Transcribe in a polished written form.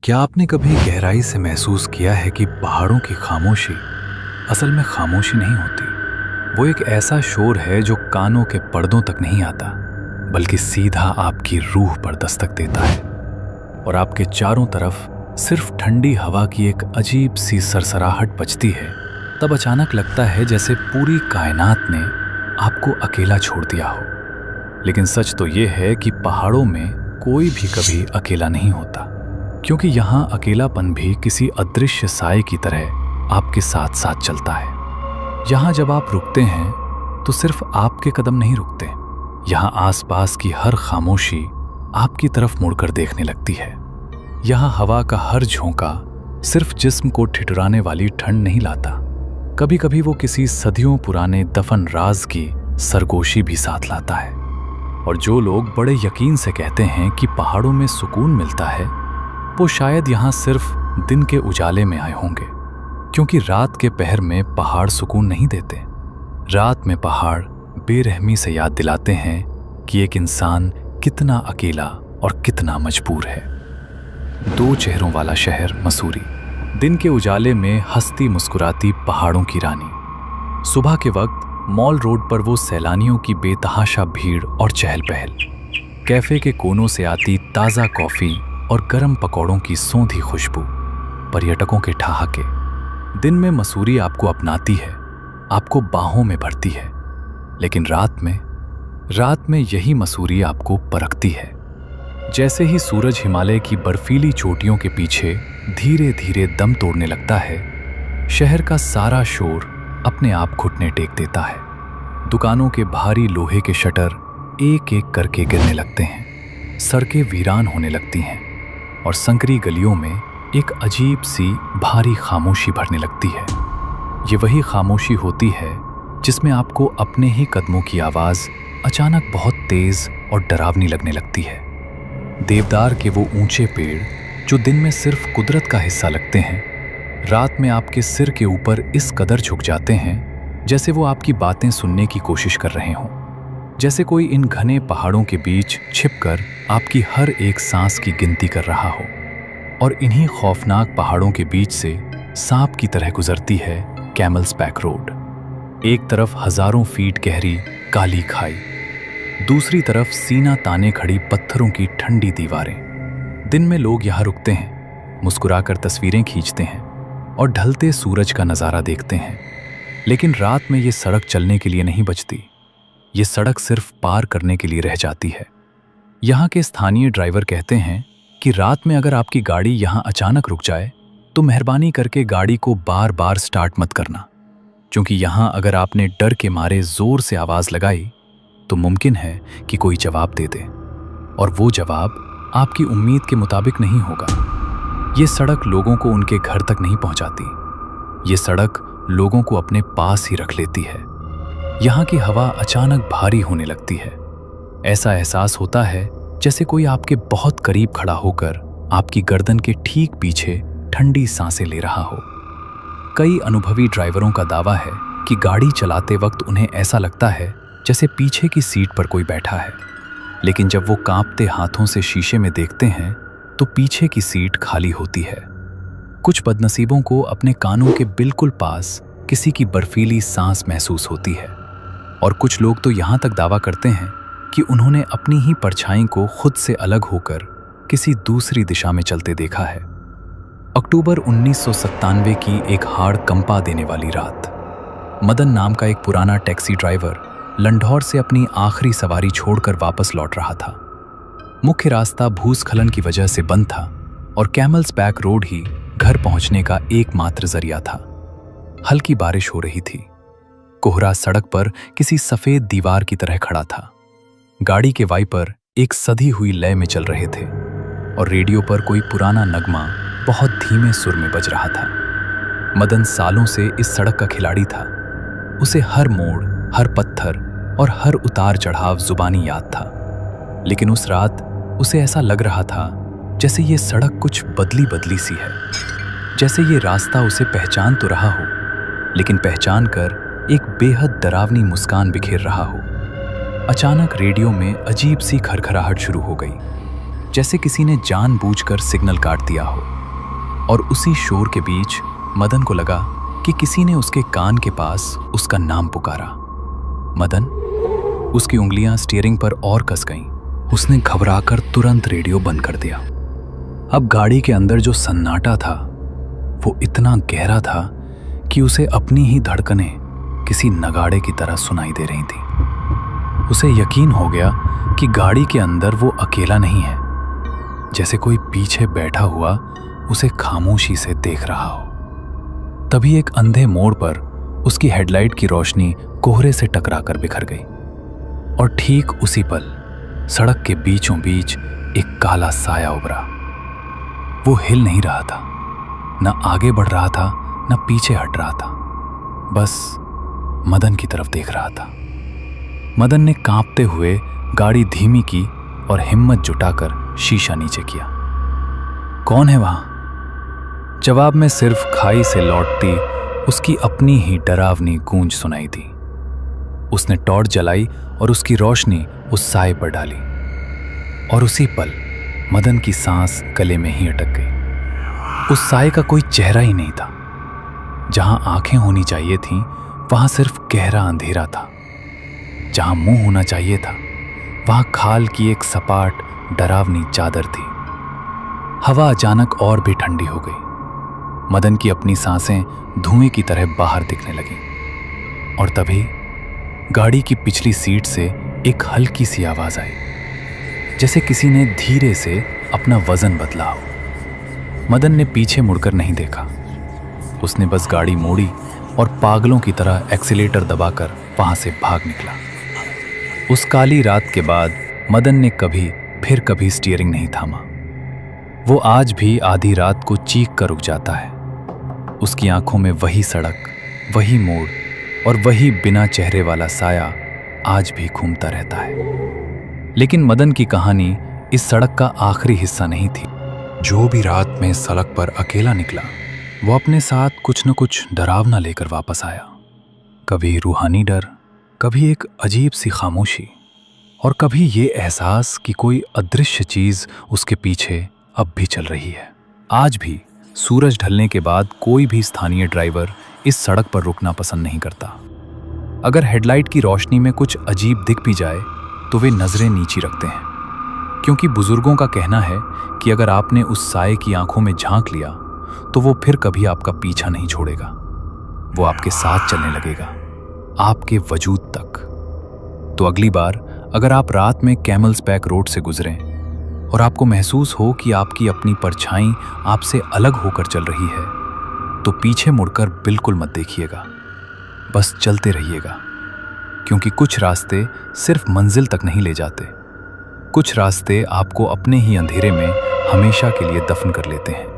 क्या आपने कभी गहराई से महसूस किया है कि पहाड़ों की खामोशी असल में खामोशी नहीं होती? वो एक ऐसा शोर है जो कानों के पर्दों तक नहीं आता, बल्कि सीधा आपकी रूह पर दस्तक देता है। और आपके चारों तरफ सिर्फ ठंडी हवा की एक अजीब सी सरसराहट बजती है। तब अचानक लगता है जैसे पूरी कायनात ने आपको अकेला छोड़ दिया हो। लेकिन सच तो ये है कि पहाड़ों में कोई भी कभी अकेला नहीं होता, क्योंकि यहाँ अकेलापन भी किसी अदृश्य साए की तरह आपके साथ साथ चलता है। यहाँ जब आप रुकते हैं तो सिर्फ आपके कदम नहीं रुकते, यहाँ आसपास की हर खामोशी आपकी तरफ मुड़कर देखने लगती है। यहाँ हवा का हर झोंका सिर्फ जिस्म को ठिठुराने वाली ठंड नहीं लाता, कभी कभी वो किसी सदियों पुराने दफन राज की सरगोशी भी साथ लाता है। और जो लोग बड़े यकीन से कहते हैं कि पहाड़ों में सुकून मिलता है, वो शायद यहाँ सिर्फ दिन के उजाले में आए होंगे, क्योंकि रात के पहर में पहाड़ सुकून नहीं देते। रात में पहाड़ बेरहमी से याद दिलाते हैं कि एक इंसान कितना अकेला और कितना मजबूर है। दो चेहरों वाला शहर मसूरी, दिन के उजाले में हंसती मुस्कुराती पहाड़ों की रानी। सुबह के वक्त मॉल रोड पर वो सैलानियों की बेतहाशा भीड़ और चहल पहल, कैफे के कोनों से आती ताज़ा कॉफ़ी और गर्म पकौड़ों की सौंधी खुशबू, पर्यटकों के ठहाके। दिन में मसूरी आपको अपनाती है, आपको बाहों में भरती है, लेकिन रात में यही मसूरी आपको परखती है। जैसे ही सूरज हिमालय की बर्फीली चोटियों के पीछे धीरे धीरे दम तोड़ने लगता है, शहर का सारा शोर अपने आप घुटने टेक देता है। दुकानों के भारी लोहे के शटर एक एक करके गिरने लगते हैं, सड़कें वीरान होने लगती हैं और संकरी गलियों में एक अजीब सी भारी खामोशी भरने लगती है। ये वही खामोशी होती है जिसमें आपको अपने ही कदमों की आवाज़ अचानक बहुत तेज़ और डरावनी लगने लगती है। देवदार के वो ऊंचे पेड़ जो दिन में सिर्फ कुदरत का हिस्सा लगते हैं, रात में आपके सिर के ऊपर इस कदर झुक जाते हैं जैसे वो आपकी बातें सुनने की कोशिश कर रहे हों, जैसे कोई इन घने पहाड़ों के बीच छिपकर आपकी हर एक सांस की गिनती कर रहा हो। और इन्हीं खौफनाक पहाड़ों के बीच से सांप की तरह गुजरती है कैमल्स बैक रोड। एक तरफ हजारों फीट गहरी काली खाई, दूसरी तरफ सीना ताने खड़ी पत्थरों की ठंडी दीवारें। दिन में लोग यहाँ रुकते हैं, मुस्कुराकर तस्वीरें खींचते हैं और ढलते सूरज का नज़ारा देखते हैं। लेकिन रात में ये सड़क चलने के लिए नहीं बचती, ये सड़क सिर्फ पार करने के लिए रह जाती है। यहाँ के स्थानीय ड्राइवर कहते हैं कि रात में अगर आपकी गाड़ी यहाँ अचानक रुक जाए तो मेहरबानी करके गाड़ी को बार बार स्टार्ट मत करना, क्योंकि यहाँ अगर आपने डर के मारे जोर से आवाज़ लगाई तो मुमकिन है कि कोई जवाब दे दे, और वो जवाब आपकी उम्मीद के मुताबिक नहीं होगा। ये सड़क लोगों को उनके घर तक नहीं पहुँचाती, ये सड़क लोगों को अपने पास ही रख लेती है। यहाँ की हवा अचानक भारी होने लगती है, ऐसा एहसास होता है जैसे कोई आपके बहुत करीब खड़ा होकर आपकी गर्दन के ठीक पीछे ठंडी सांसें ले रहा हो। कई अनुभवी ड्राइवरों का दावा है कि गाड़ी चलाते वक्त उन्हें ऐसा लगता है जैसे पीछे की सीट पर कोई बैठा है, लेकिन जब वो कांपते हाथों से शीशे में देखते हैं तो पीछे की सीट खाली होती है। कुछ बदनसीबों को अपने कानों के बिल्कुल पास किसी की बर्फीली सांस महसूस होती है, और कुछ लोग तो यहाँ तक दावा करते हैं कि उन्होंने अपनी ही परछाई को खुद से अलग होकर किसी दूसरी दिशा में चलते देखा है। अक्टूबर 1997 की एक हाड़ कंपा देने वाली रात। मदन नाम का एक पुराना टैक्सी ड्राइवर लंढौर से अपनी आखिरी सवारी छोड़कर वापस लौट रहा था। मुख्य रास्ता भूस्खलन की वजह से बंद था और कैमल्स बैक रोड ही घर पहुंचने का एकमात्र जरिया था। हल्की बारिश हो रही थी, कोहरा सड़क पर किसी सफेद दीवार की तरह खड़ा था। गाड़ी के वाइपर एक सधी हुई लय में चल रहे थे और रेडियो पर कोई पुराना नगमा बहुत धीमे सुर में बज रहा था। मदन सालों से इस सड़क का खिलाड़ी था, उसे हर मोड़, हर पत्थर और हर उतार चढ़ाव जुबानी याद था। लेकिन उस रात उसे ऐसा लग रहा था जैसे ये सड़क कुछ बदली बदली सी है, जैसे ये रास्ता उसे पहचान तो रहा हो, लेकिन पहचान कर एक बेहद डरावनी मुस्कान बिखेर रहा हो। अचानक रेडियो में अजीब सी खरखराहट शुरू हो गई। जैसे किसी ने जानबूझकर सिग्नल काट दिया हो। और उसी शोर के बीच मदन को लगा कि किसी ने उसके कान के पास उसका नाम पुकारा। मदन। उसकी उंगलियां स्टीयरिंग पर और कस गईं। उसने घबराकर तुरंत रेडियो बंद कर दिया। अब गाड़ी के अंदर जो सन्नाटा था वो इतना गहरा था कि उसे अपनी ही धड़कनें किसी नगाड़े की तरह सुनाई दे रही थी। उसे यकीन हो गया कि गाड़ी के अंदर वो अकेला नहीं है, जैसे कोई पीछे बैठा हुआ उसे खामोशी से देख रहा हो। तभी एक अंधे मोड़ पर उसकी हेडलाइट की रोशनी कोहरे से टकराकर बिखर गई और ठीक उसी पल सड़क के बीचों बीच एक काला साया उभरा। वो हिल नहीं रहा था, न आगे बढ़ रहा था न पीछे हट रहा था, बस मदन की तरफ देख रहा था। मदन ने कांपते हुए गाड़ी धीमी की और हिम्मत जुटाकर शीशा नीचे किया। कौन है वहां? जवाब में सिर्फ खाई से लौटती उसकी अपनी ही डरावनी गूंज सुनाई दी। उसने टॉर्च जलाई और उसकी रोशनी उस साए पर डाली और उसी पल मदन की सांस गले में ही अटक गई। उस साए का कोई चेहरा ही नहीं था। जहां आंखें होनी चाहिए थीं, वहां सिर्फ गहरा अंधेरा था। जहां मुंह होना चाहिए था, वहां खाल की एक सपाट डरावनी चादर थी। हवा अचानक और भी ठंडी हो गई। मदन की अपनी सांसें धुएं की तरह बाहर दिखने लगीं। और तभी गाड़ी की पिछली सीट से एक हल्की सी आवाज आई, जैसे किसी ने धीरे से अपना वजन बदला हो। मदन ने पीछे मुड़कर नहीं देखा। उसने बस गाड़ी मोड़ी और पागलों की तरह एक्सीलेटर दबाकर वहां से भाग निकला। उस काली रात के बाद मदन ने फिर कभी स्टीयरिंग नहीं थामा। वो आज भी आधी रात को चीख कर रुक जाता है। उसकी आंखों में वही सड़क, वही मोड़ और वही बिना चेहरे वाला साया आज भी घूमता रहता है। लेकिन मदन की कहानी इस सड़क का आखिरी हिस्सा नहीं थी। जो भी रात में सड़क पर अकेला निकला, वो अपने साथ कुछ न कुछ डरावना लेकर वापस आया। कभी रूहानी डर, कभी एक अजीब सी खामोशी और कभी ये एहसास कि कोई अदृश्य चीज उसके पीछे अब भी चल रही है। आज भी सूरज ढलने के बाद कोई भी स्थानीय ड्राइवर इस सड़क पर रुकना पसंद नहीं करता। अगर हेडलाइट की रोशनी में कुछ अजीब दिख भी जाए तो वे नजरें नीची रखते हैं, क्योंकि बुजुर्गों का कहना है कि अगर आपने उस साए की आंखों में झांक लिया तो वो फिर कभी आपका पीछा नहीं छोड़ेगा। वो आपके साथ चलने लगेगा, आपके वजूद तक। तो अगली बार अगर आप रात में कैमल्स बैक रोड से गुजरें और आपको महसूस हो कि आपकी अपनी परछाई आपसे अलग होकर चल रही है, तो पीछे मुड़कर बिल्कुल मत देखिएगा, बस चलते रहिएगा। क्योंकि कुछ रास्ते सिर्फ मंजिल तक नहीं ले जाते, कुछ रास्ते आपको अपने ही अंधेरे में हमेशा के लिए दफन कर लेते हैं।